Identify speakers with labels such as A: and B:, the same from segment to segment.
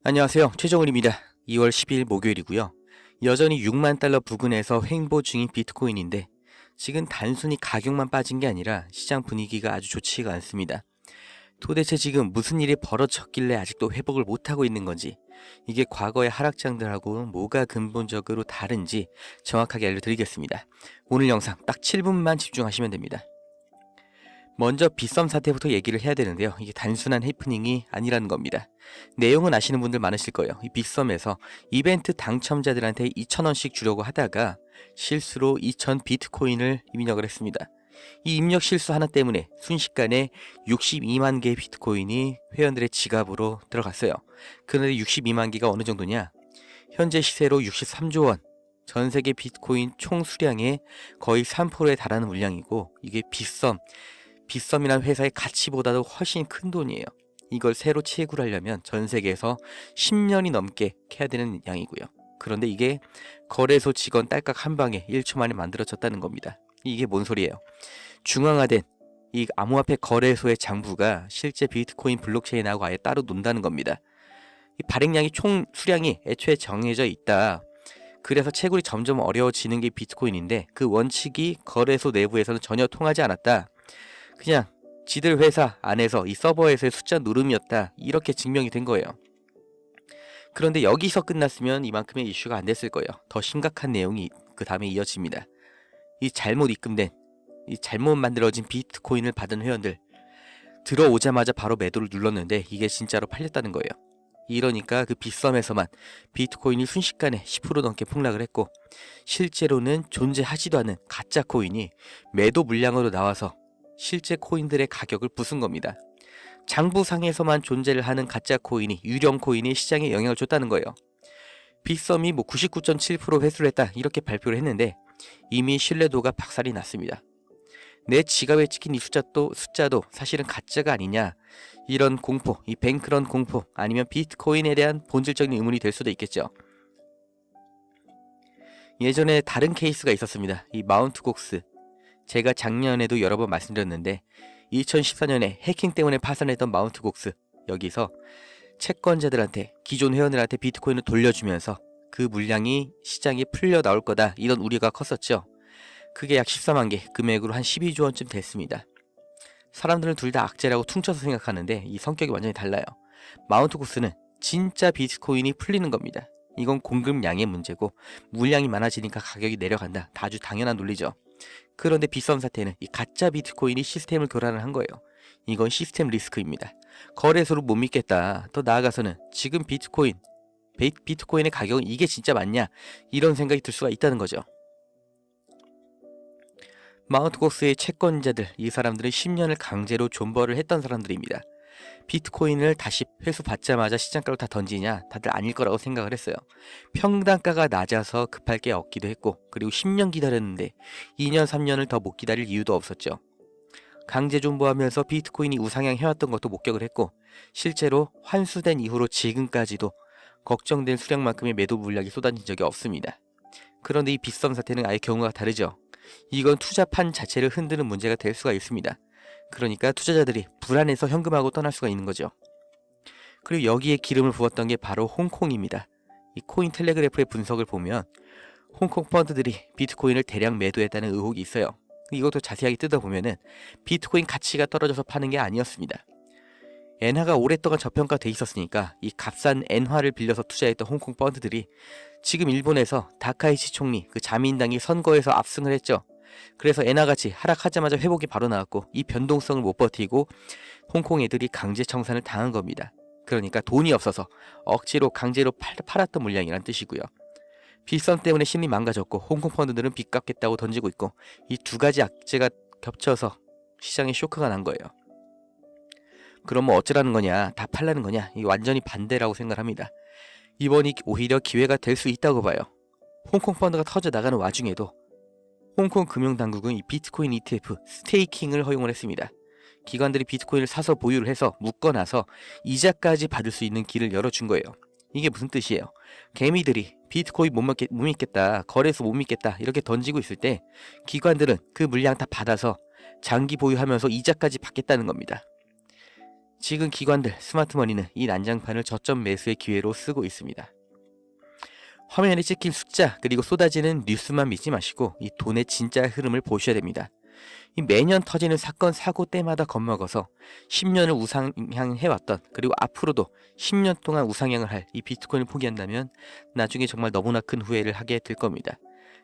A: 안녕하세요. 최정훈입니다. 2월 10일 목요일이고요. 여전히 6만 달러 부근에서 횡보 중인 비트코인인데 지금 단순히 가격만 빠진 게 아니라 시장 분위기가 아주 좋지가 않습니다. 도대체 지금 무슨 일이 벌어졌길래 아직도 회복을 못하고 있는 건지, 이게 과거의 하락장들하고 뭐가 근본적으로 다른지 정확하게 알려드리겠습니다. 오늘 영상 딱 7분만 집중하시면 됩니다. 먼저 빗썸 사태부터 얘기를 해야 되는데요. 이게 단순한 해프닝이 아니라는 겁니다. 내용은 아시는 분들 많으실 거예요. 이 빗썸에서 이벤트 당첨자들한테 2,000원씩 주려고 하다가 실수로 2,000 비트코인을 입력을 했습니다. 이 입력 실수 하나 때문에 순식간에 62만 개의 비트코인이 회원들의 지갑으로 들어갔어요. 그런데 62만 개가 어느 정도냐? 현재 시세로 63조 원. 전 세계 비트코인 총 수량의 거의 3%에 달하는 물량이고, 이게 빗썸이라는 회사의 가치보다도 훨씬 큰 돈이에요. 이걸 새로 채굴 하려면 전 세계에서 10년이 넘게 해야 되는 양이고요. 그런데 이게 거래소 직원 딸깍 한 방에 1초 만에 만들어졌다는 겁니다. 이게 뭔 소리예요? 중앙화된 이 암호화폐 거래소의 장부가 실제 비트코인 블록체인하고 아예 따로 논다는 겁니다. 이 발행량이 총 수량이 애초에 정해져 있다. 그래서 채굴이 점점 어려워지는 게 비트코인인데, 그 원칙이 거래소 내부에서는 전혀 통하지 않았다. 그냥 지들 회사 안에서 이 서버에서의 숫자 누름이었다, 이렇게 증명이 된 거예요. 그런데 여기서 끝났으면 이만큼의 이슈가 안 됐을 거예요. 더 심각한 내용이 그 다음에 이어집니다. 이 잘못 입금된, 이 잘못 만들어진 비트코인을 받은 회원들, 들어오자마자 바로 매도를 눌렀는데 이게 진짜로 팔렸다는 거예요. 이러니까 그 빗썸에서만 비트코인이 순식간에 10% 넘게 폭락을 했고, 실제로는 존재하지도 않은 가짜 코인이 매도 물량으로 나와서 실제 코인들의 가격을 부순 겁니다. 장부상에서만 존재를 하는 가짜 코인이, 유령 코인이 시장에 영향을 줬다는 거예요. 빗썸이 99.7% 회수를 했다, 이렇게 발표를 했는데 이미 신뢰도가 박살이 났습니다. 내 지갑에 찍힌 이 숫자도 사실은 가짜가 아니냐, 이런 공포, 이 뱅크런 공포, 아니면 비트코인에 대한 본질적인 의문이 될 수도 있겠죠. 예전에 다른 케이스가 있었습니다. 이 마운트 곡스, 제가 작년에도 여러 번 말씀드렸는데 2014년에 해킹 때문에 파산했던 마운트 곡스, 여기서 채권자들한테, 기존 회원들한테 비트코인을 돌려주면서 그 물량이 시장에 풀려 나올 거다, 이런 우려가 컸었죠. 그게 약 14만 개, 금액으로 한 12조 원쯤 됐습니다. 사람들은 둘 다 악재라고 퉁쳐서 생각하는데 이 성격이 완전히 달라요. 마운트 곡스는 진짜 비트코인이 풀리는 겁니다. 이건 공급량의 문제고, 물량이 많아지니까 가격이 내려간다, 아주 당연한 논리죠. 그런데 빗썸 사태는 이 가짜 비트코인이 시스템을 교란을 한 거예요. 이건 시스템 리스크입니다. 거래소를 못 믿겠다, 더 나아가서는 지금 비트코인의 가격은 이게 진짜 맞냐, 이런 생각이 들 수가 있다는 거죠. 마운트 곡스의 채권자들, 이 사람들은 10년을 강제로 존버를 했던 사람들입니다. 비트코인을 다시 회수받자마자 시장가로 다 던지냐, 다들 아닐 거라고 생각을 했어요. 평단가가 낮아서 급할 게 없기도 했고, 그리고 10년 기다렸는데 2년 3년을 더 못 기다릴 이유도 없었죠. 강제 존버하면서 비트코인이 우상향 해왔던 것도 목격을 했고, 실제로 환수된 이후로 지금까지도 걱정된 수량만큼의 매도 물량이 쏟아진 적이 없습니다. 그런데 이 빗썸 사태는 아예 경우가 다르죠. 이건 투자판 자체를 흔드는 문제가 될 수가 있습니다. 그러니까 투자자들이 불안해서 현금하고 떠날 수가 있는 거죠. 그리고 여기에 기름을 부었던 게 바로 홍콩입니다. 이 코인 텔레그래프의 분석을 보면 홍콩 펀드들이 비트코인을 대량 매도했다는 의혹이 있어요. 이것도 자세하게 뜯어보면은 비트코인 가치가 떨어져서 파는 게 아니었습니다. 엔화가 오랫동안 저평가돼 있었으니까 이 값싼 엔화를 빌려서 투자했던 홍콩 펀드들이 지금 일본에서 다카이치 총리, 그 자민당이 선거에서 압승을 했죠. 그래서 엔화가치 하락하자마자 회복이 바로 나왔고, 이 변동성을 못 버티고 홍콩 애들이 강제 청산을 당한 겁니다. 그러니까 돈이 없어서 억지로 강제로 팔았던 물량이란 뜻이고요. 빗썸 때문에 심리 망가졌고, 홍콩 펀드들은 빚 갚겠다고 던지고 있고, 이 두 가지 악재가 겹쳐서 시장에 쇼크가 난 거예요. 그럼 뭐 어쩌라는 거냐, 다 팔라는 거냐, 이 완전히 반대라고 생각합니다. 이번이 오히려 기회가 될 수 있다고 봐요. 홍콩 펀드가 터져 나가는 와중에도 홍콩 금융당국은 이 비트코인 ETF 스테이킹을 허용을 했습니다. 기관들이 비트코인을 사서 보유를 해서 묶어놔서 이자까지 받을 수 있는 길을 열어준 거예요. 이게 무슨 뜻이에요? 개미들이 비트코인 못 믿겠다, 거래소 못 믿겠다, 이렇게 던지고 있을 때 기관들은 그 물량 다 받아서 장기 보유하면서 이자까지 받겠다는 겁니다. 지금 기관들, 스마트머니는 이 난장판을 저점 매수의 기회로 쓰고 있습니다. 화면에 찍힌 숫자 그리고 쏟아지는 뉴스만 믿지 마시고 이 돈의 진짜 흐름을 보셔야 됩니다. 이 매년 터지는 사건 사고 때마다 겁먹어서 10년을 우상향해왔던, 그리고 앞으로도 10년 동안 우상향을 할 이 비트코인을 포기한다면 나중에 정말 너무나 큰 후회를 하게 될 겁니다.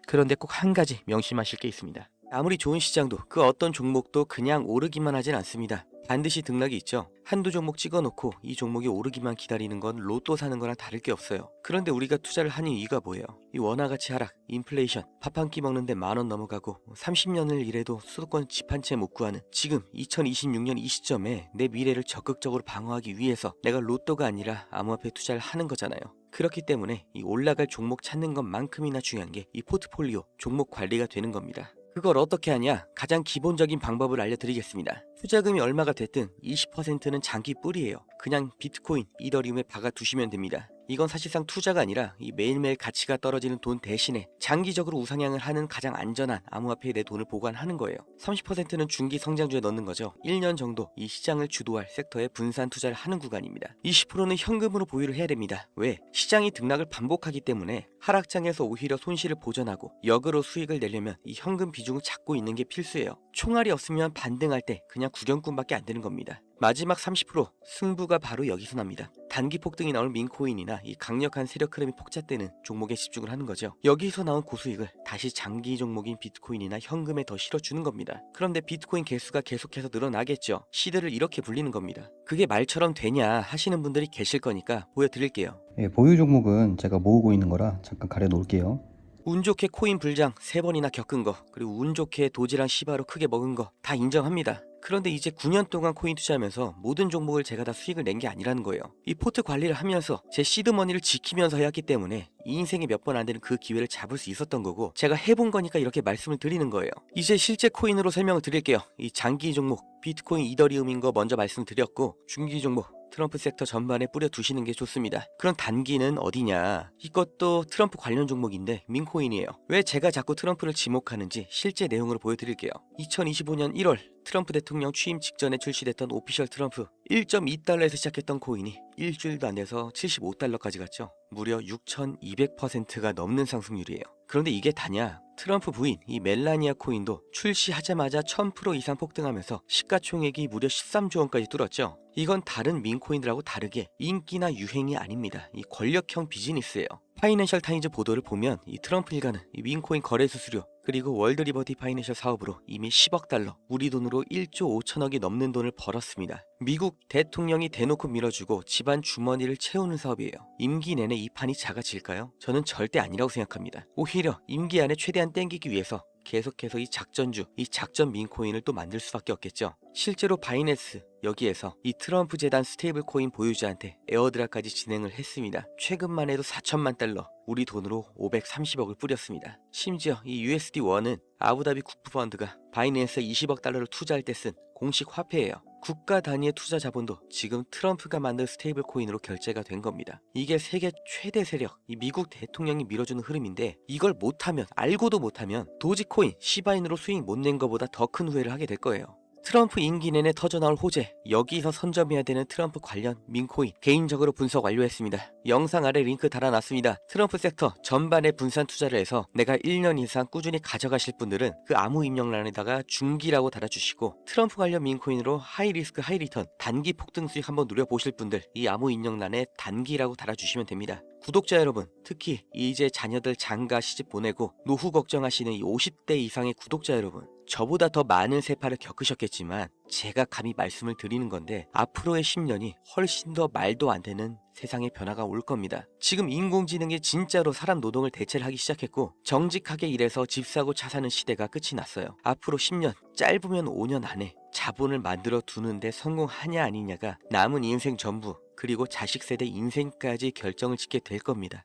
A: 그런데 꼭 한 가지 명심하실 게 있습니다. 아무리 좋은 시장도 그 어떤 종목도 그냥 오르기만 하진 않습니다. 반드시 등락이 있죠. 한두 종목 찍어놓고 이 종목이 오르기만 기다리는 건 로또 사는 거랑 다를 게 없어요. 그런데 우리가 투자를 하는 이유가 뭐예요? 이 원화가치 하락, 인플레이션, 밥 한 끼 먹는데 10,000원 넘어가고 30년을 일해도 수도권 집 한 채 못 구하는 지금 2026년 이 시점에 내 미래를 적극적으로 방어하기 위해서 내가 로또가 아니라 암호화폐 투자를 하는 거잖아요. 그렇기 때문에 이 올라갈 종목 찾는 것만큼이나 중요한 게 이 포트폴리오, 종목 관리가 되는 겁니다. 그걸 어떻게 하냐? 가장 기본적인 방법을 알려드리겠습니다. 투자금이 얼마가 됐든 20%는 장기 뿌리예요. 그냥 비트코인, 이더리움에 박아 두시면 됩니다. 이건 사실상 투자가 아니라 이 매일매일 가치가 떨어지는 돈 대신에 장기적으로 우상향을 하는 가장 안전한 암호화폐에 내 돈을 보관하는 거예요. 30%는 중기 성장주에 넣는 거죠. 1년 정도 이 시장을 주도할 섹터에 분산 투자를 하는 구간입니다. 20%는 현금으로 보유를 해야 됩니다. 왜? 시장이 등락을 반복하기 때문에 하락장에서 오히려 손실을 보전하고 역으로 수익을 내려면 이 현금 비중을 잡고 있는 게 필수예요. 총알이 없으면 반등할 때 그냥 구경꾼밖에 안 되는 겁니다. 마지막 30% 승부가 바로 여기서 납니다. 단기 폭등이 나올 민코인이나 이 강력한 세력 흐름이 폭잣되는 종목에 집중을 하는 거죠. 여기서 나온 고수익을 다시 장기 종목인 비트코인이나 현금에 더 실어주는 겁니다. 그런데 비트코인 개수가 계속해서 늘어나겠죠. 시드를 이렇게 불리는 겁니다. 그게 말처럼 되냐 하시는 분들이 계실 거니까 보여드릴게요.
B: 보유 종목은 제가 모으고 있는 거라 잠깐 가려 놓을게요.
A: 운 좋게 코인 불장 3번이나 겪은 거, 그리고 운 좋게 도지랑 시바로 크게 먹은 거 다 인정합니다. 그런데 이제 9년 동안 코인 투자하면서 모든 종목을 제가 다 수익을 낸 게 아니라는 거예요. 이 포트 관리를 하면서 제 시드머니를 지키면서 해왔기 때문에 이 인생에 몇 번 안 되는 그 기회를 잡을 수 있었던 거고, 제가 해본 거니까 이렇게 말씀을 드리는 거예요. 이제 실제 코인으로 설명을 드릴게요. 이 장기 종목 비트코인, 이더리움인 거 먼저 말씀드렸고, 중기 종목 트럼프 섹터 전반에 뿌려 두시는 게 좋습니다. 그럼 단기는 어디냐? 이것도 트럼프 관련 종목인데 민코인이에요. 왜 제가 자꾸 트럼프를 지목하는지 실제 내용으로 보여드릴게요. 2025년 1월 트럼프 대통령 취임 직전에 출시됐던 오피셜 트럼프 1.2달러에서 시작했던 코인이 일주일도 안 돼서 75달러까지 갔죠. 무려 6,200%가 넘는 상승률이에요. 그런데 이게 다냐? 트럼프 부인 이 멜라니아 코인도 출시하자마자 1000% 이상 폭등하면서 시가총액이 무려 13조 원까지 뚫었죠. 이건 다른 민코인들하고 다르게 인기나 유행이 아닙니다. 이 권력형 비즈니스예요. 파이낸셜 타임즈 보도를 보면 이 트럼프 일가는 이 민코인 거래 수수료 그리고 월드 리버티 파이낸셜 사업으로 이미 10억 달러, 우리 돈으로 1조 5천억이 넘는 돈을 벌었습니다. 미국 대통령이 대놓고 밀어주고 집안 주머니를 채우는 사업이에요. 임기 내내 이 판이 작아질까요? 저는 절대 아니라고 생각합니다. 오히려 임기 안에 최대한 땡기기 위해서 계속해서 이 작전주, 이 작전 민코인을 또 만들 수밖에 없겠죠. 실제로 바이낸스 여기에서 이 트럼프 재단 스테이블 코인 보유자한테 에어드랍까지 진행을 했습니다. 최근만 해도 4천만 달러, 우리 돈으로 530억을 뿌렸습니다. 심지어 이 USD1은 아부다비 국부펀드가 바이낸스에 20억 달러를 투자할 때 쓴 공식 화폐예요. 국가 단위의 투자 자본도 지금 트럼프가 만든 스테이블 코인으로 결제가 된 겁니다. 이게 세계 최대 세력, 이 미국 대통령이 밀어주는 흐름인데, 이걸 못하면, 알고도 못하면 도지코인, 시바인으로 수익 못 낸 것보다 더 큰 후회를 하게 될 거예요. 트럼프 임기 내내 터져나올 호재, 여기서 선점해야 되는 트럼프 관련 민코인 개인적으로 분석 완료했습니다. 영상 아래 링크 달아놨습니다. 트럼프 섹터 전반에 분산 투자를 해서 내가 1년 이상 꾸준히 가져가실 분들은 그 아무 입력란에다가 중기라고 달아주시고, 트럼프 관련 민코인으로 하이리스크 하이리턴 단기 폭등 수익 한번 누려보실 분들 이 아무 입력란에 단기라고 달아주시면 됩니다. 구독자 여러분, 특히 이제 자녀들 장가 시집 보내고 노후 걱정하시는 이 50대 이상의 구독자 여러분, 저보다 더 많은 세파를 겪으셨겠지만 제가 감히 말씀을 드리는 건데, 앞으로의 10년이 훨씬 더 말도 안 되는 세상의 변화가 올 겁니다. 지금 인공지능이 진짜로 사람 노동을 대체를 하기 시작했고, 정직하게 일해서 집 사고 차 사는 시대가 끝이 났어요. 앞으로 10년, 짧으면 5년 안에 자본을 만들어 두는데 성공하냐 아니냐가 남은 인생 전부, 그리고 자식 세대 인생까지 결정을 짓게 될 겁니다.